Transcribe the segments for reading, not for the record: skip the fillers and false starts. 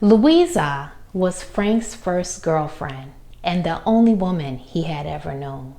Louisa was Frank's first girlfriend and the only woman he had ever known.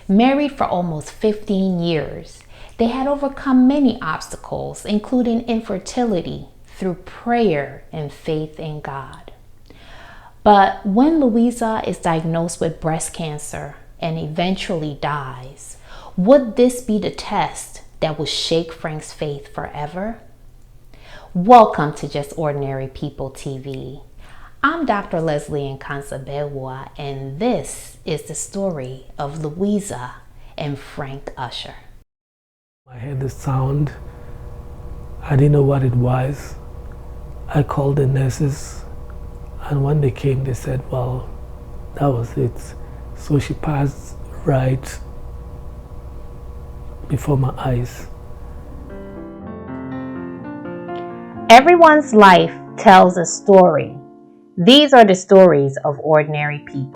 Married for almost 15 years, they had overcome many obstacles, including infertility, through prayer and faith in God. But when Louisa is diagnosed with breast cancer and eventually dies, would this be the test that will shake Frank's faith forever? Welcome to Just Ordinary People TV. I'm Dr. Leslie Nkansabewa, and this is the story of Louisa and Frank Usher. I heard the sound. I didn't know what it was. I called the nurses, and when they came, they said, well, that was it. So she passed right before my eyes. Everyone's life tells a story. These are the stories of ordinary people.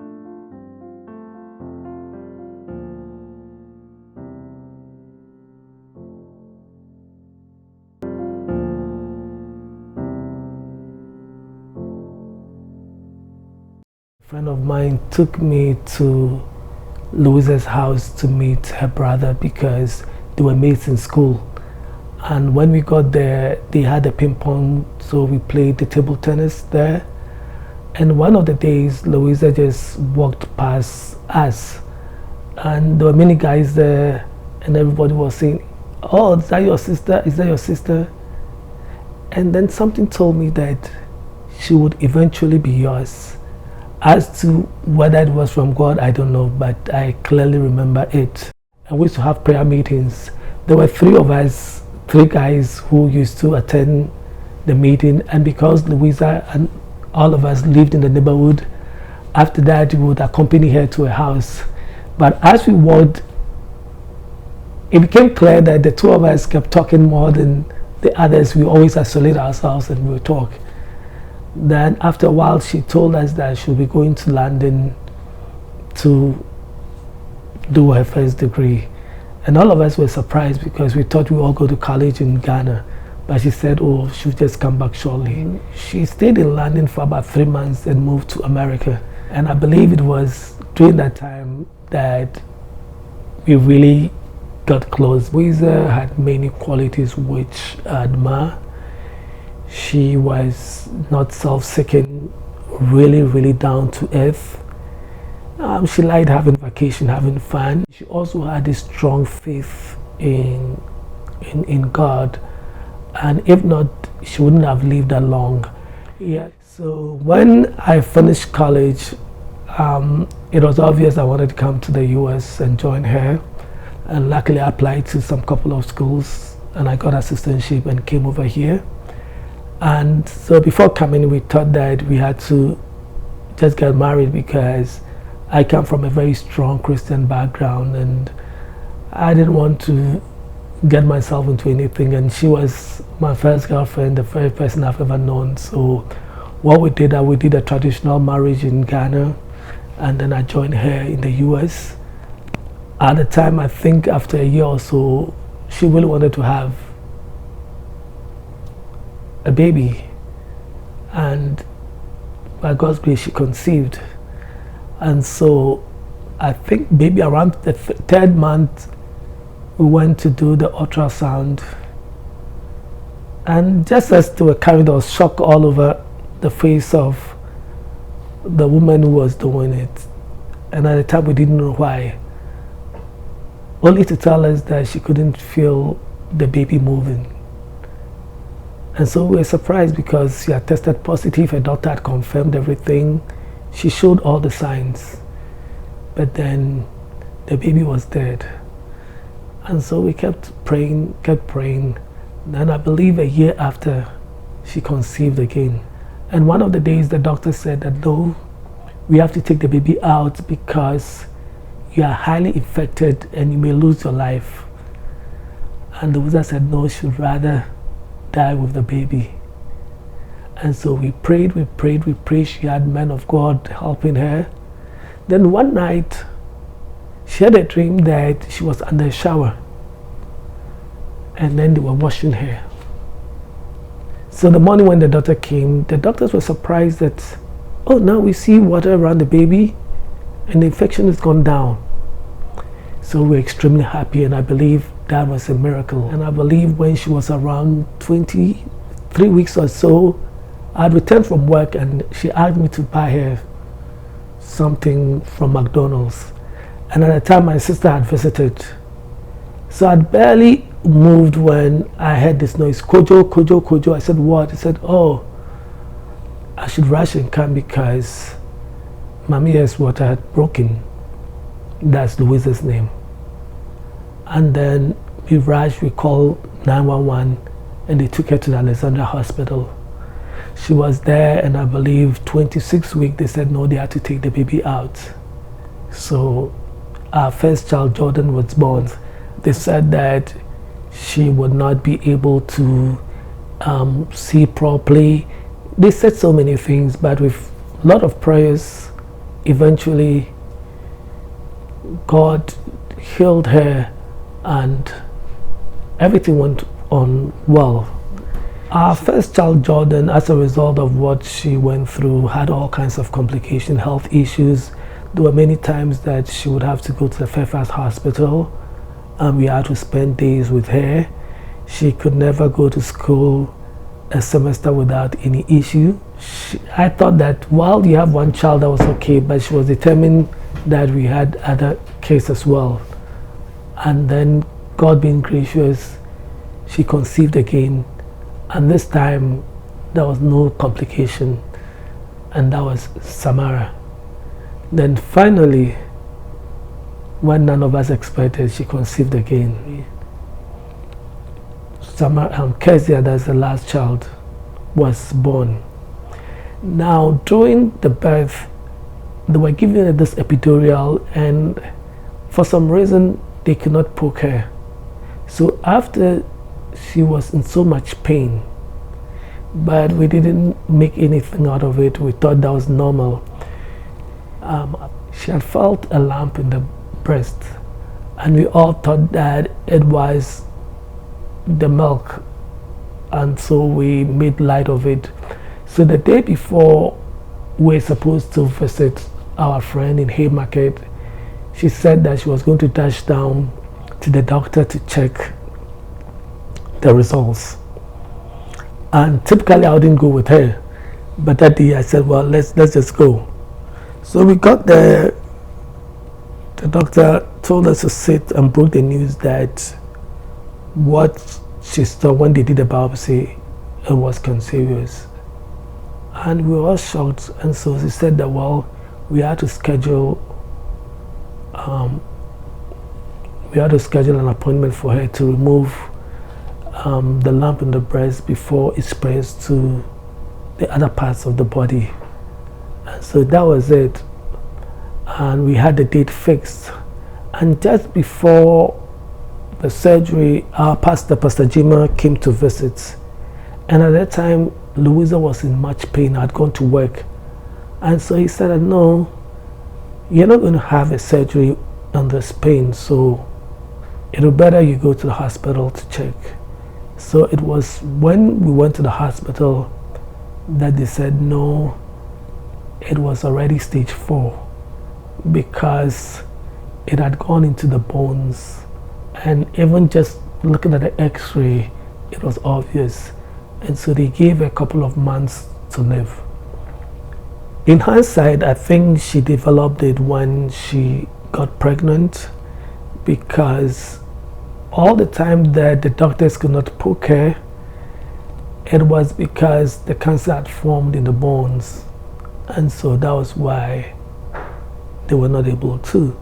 A friend of mine took me to Louisa's house to meet her brother because they were mates in school. And when we got there, they had a ping pong, so we played the table tennis there. And one of the days, Louisa just walked past us, and there were many guys there, and everybody was saying, oh, is that your sister? Is that your sister? And then something told me that she would eventually be yours. As to whether it was from God, I don't know, but I clearly remember it. And we used to have prayer meetings. There were three of us, three guys who used to attend the meeting, and because Louisa and all of us lived in the neighborhood, after that we would accompany her to her house. But as we walked, it became clear that the two of us kept talking more than the others. We always isolate ourselves and we would talk. Then after a while she told us that she'll be going to London to do her first degree. And all of us were surprised because we thought we all go to college in Ghana. But she said, oh, she'll just come back shortly. She stayed in London for about 3 months and moved to America. And I believe it was during that time that we really got close. Louisa had many qualities which I admire. She was not self-seeking, really down to earth. She liked having vacation, having fun. She also had a strong faith in God, and if not, she wouldn't have lived that long. Yeah. So when I finished college, it was obvious I wanted to come to the US and join her, and luckily I applied to some couple of schools and I got assistantship and came over here. And so before coming, we thought that we had to just get married because I come from a very strong Christian background and I didn't want to get myself into anything, and she was my first girlfriend, the first person I've ever known. So what we did a traditional marriage in Ghana, and then I joined her in the US. At the time, I think after a year or so, she really wanted to have a baby, and by God's grace she conceived. And so I think maybe around the third month we went to do the ultrasound, and just as they were carrying, there was shock all over the face of the woman who was doing it, and at the time we didn't know why, only to tell us that she couldn't feel the baby moving. And so we were surprised because she had tested positive. Her doctor had confirmed everything. She showed all the signs, but then the baby was dead. And so we kept praying. Then I believe a year after, she conceived again. And one of the days the doctor said that no, we have to take the baby out because you are highly infected and you may lose your life. And the wizard said no, she would rather die with the baby. And so we prayed. She had men of God helping her. Then one night she had a dream that she was under a shower and then they were washing her. So the morning when the doctor came, the doctors were surprised that, oh, now we see water around the baby and the infection has gone down. So we're extremely happy, and I believe that was a miracle. And I believe when she was around 23 weeks or so, I'd returned from work and she asked me to buy her something from McDonald's. And at the time my sister had visited. So I'd barely moved when I heard this noise, Kojo, Kojo, Kojo. I said, what? He said, oh, I should rush and come because Mami's water had broken. That's Louisa's name. And then we rushed, we called 911 and they took her to the Alexandra Hospital. She was there, and I believe 26 weeks they said no, they had to take the baby out. So our first child, Jordan, was born. They said that she would not be able to see properly. They said so many things, but with a lot of prayers, eventually God healed her and everything went on well. Our first child, Jordan, as a result of what she went through, had all kinds of complications, health issues. There were many times that she would have to go to the Fairfax Hospital, and we had to spend days with her. She could never go to school a semester without any issue. I thought that while you have one child, that was okay, but she was determined that we had other kids as well. And then, God being gracious, she conceived again. And this time, there was no complication, and that was Samara. Then finally, when none of us expected, she conceived again. Kezia, that's the last child, was born. Now, during the birth, they were giving her this epidural, and for some reason, they could not poke her. So after she was in so much pain, but we didn't make anything out of it. We thought that was normal. She had felt a lump in the breast, and we all thought that it was the milk, and so we made light of it. So the day before we were supposed to visit our friend in Haymarket, she said that she was going to dash down to the doctor to check the results. And typically I wouldn't go with her, but that day I said, well, let's just go. So we got there. The doctor told us to sit and broke the news that what she saw when they did the biopsy, it was cancerous. And we were all shocked, and so she said that, well, we had to schedule an appointment for her to remove the lump in the breast before it spreads to the other parts of the body. And so that was it. And we had the date fixed. And just before the surgery, our pastor, Pastor Jima, came to visit. And at that time, Louisa was in much pain. I'd gone to work. And so he said, no, you're not going to have a surgery on this pain, so it'll better you go to the hospital to check. So it was when we went to the hospital that they said no, it was already stage 4 because it had gone into the bones, and even just looking at the x-ray, it was obvious. And so they gave a couple of months to live. In hindsight, I think she developed it when she got pregnant, because all the time that the doctors could not poke her, it was because the cancer had formed in the bones, and so that was why they were not able to.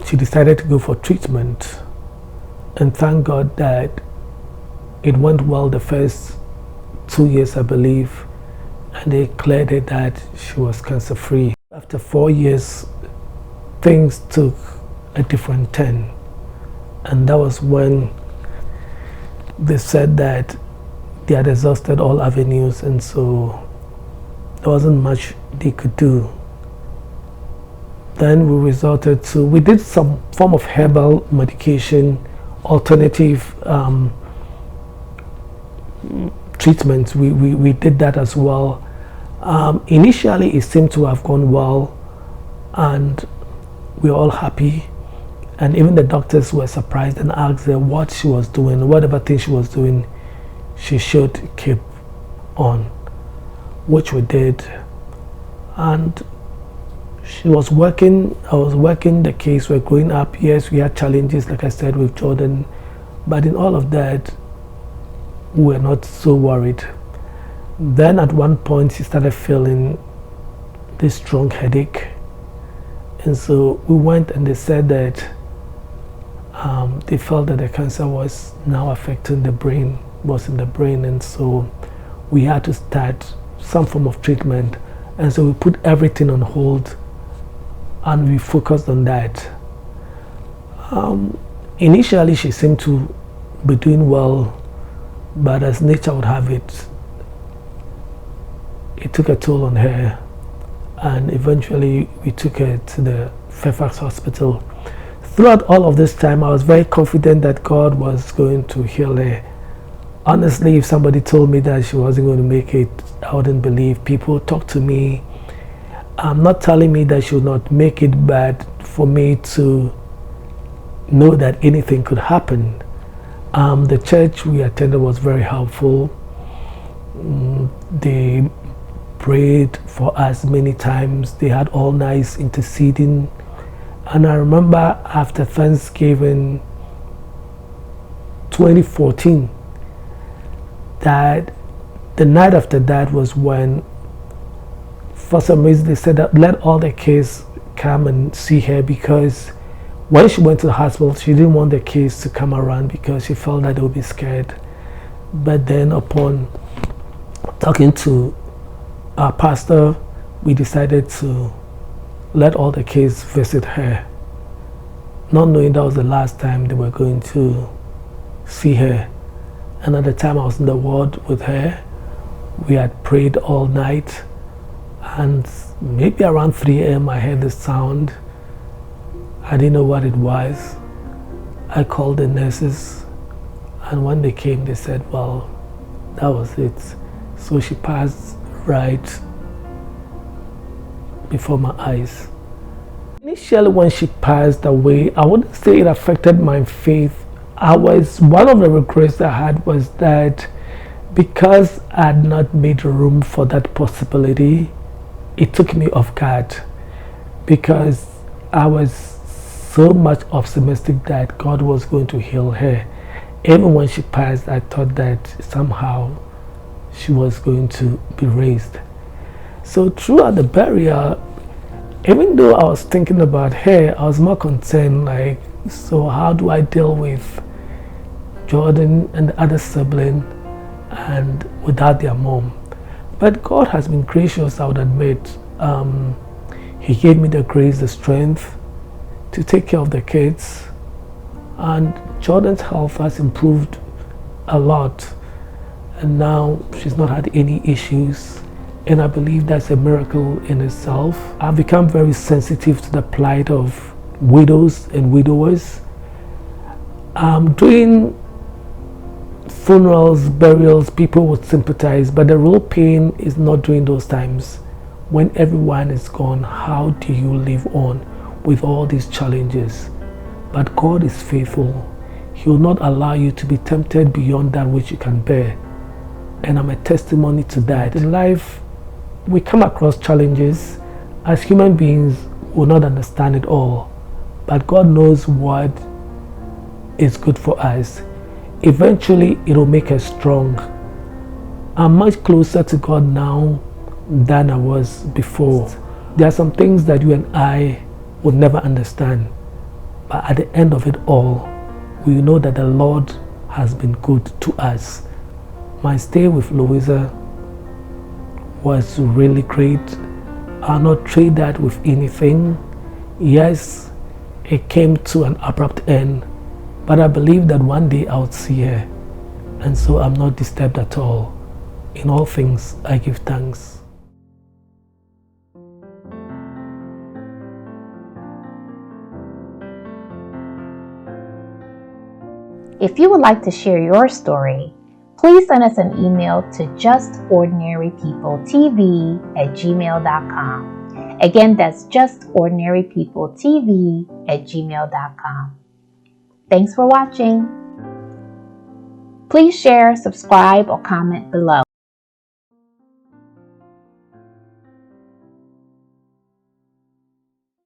She decided to go for treatment, and thank God that it went well the first 2 years, I believe, and they cleared it that she was cancer free. After 4 years, things took a different turn, and that was when they said that they had exhausted all avenues, and so there wasn't much they could do. Then we did some form of herbal medication, alternative treatment. We did that as well. Initially, it seemed to have gone well, and we were all happy. And even the doctors were surprised and asked her what she was doing, whatever thing she was doing, she should keep on, which we did. And she was working, I was working, the kids were growing up. Yes, we had challenges, like I said, with Jordan, but in all of that, we were not so worried. Then at one point, she started feeling this strong headache. And so we went and they said that they felt that the cancer was now affecting the brain, was in the brain. And so we had to start some form of treatment. And so we put everything on hold and we focused on that. Initially, she seemed to be doing well, but as nature would have it, it took a toll on her, and eventually we took her to the Fairfax Hospital. Throughout all of this time, I was very confident that God was going to heal her. Honestly, if somebody told me that she wasn't going to make it, I wouldn't believe. People talk to me. I'm not telling me that she would not make it, but for me to know that anything could happen. The church we attended was very helpful. They prayed for us many times. They had all nights interceding. And I remember after Thanksgiving 2014, that the night after that was when, for some reason, they said that let all the kids come and see her, because when she went to the hospital, she didn't want the kids to come around because she felt that they would be scared. But then upon talking to our pastor, we decided to let all the kids visit her, not knowing that was the last time they were going to see her. And at the time I was in the ward with her, we had prayed all night, and maybe around 3 a.m. I heard the sound. I didn't know what it was. I called the nurses, and when they came, they said, well, that was it. So she passed right before my eyes. Initially, when she passed away, I wouldn't say it affected my faith. One of the regrets I had was that because I had not made room for that possibility, it took me off guard, because I was so much optimistic that God was going to heal her. Even when she passed, I thought that somehow she was going to be raised. So throughout the burial, even though I was thinking about her, I was more concerned, like, so how do I deal with Jordan and the other sibling and without their mom? But God has been gracious, I would admit. He gave me the grace, the strength to take care of the kids, and Jordan's health has improved a lot, and now she's not had any issues, and I believe that's a miracle in itself. I've become very sensitive to the plight of widows and widowers. Doing funerals, burials, people would sympathize, but the real pain is not during those times. When everyone is gone, how do you live on with all these challenges? But God is faithful. He will not allow you to be tempted beyond that which you can bear. And I'm a testimony to that. In life, we come across challenges. As human beings, we'll not understand it all. But God knows what is good for us. Eventually, it will make us strong. I'm much closer to God now than I was before. There are some things that you and I would never understand. But at the end of it all, we know that the Lord has been good to us. My stay with Louisa was really great. I'll not trade that with anything. Yes, it came to an abrupt end, but I believe that one day I would see her, and so I'm not disturbed at all. In all things, I give thanks. If you would like to share your story, please send us an email to justordinarypeopletv@gmail.com. Again, that's justordinarypeopletv@gmail.com. Thanks for watching. Please share, subscribe, or comment below.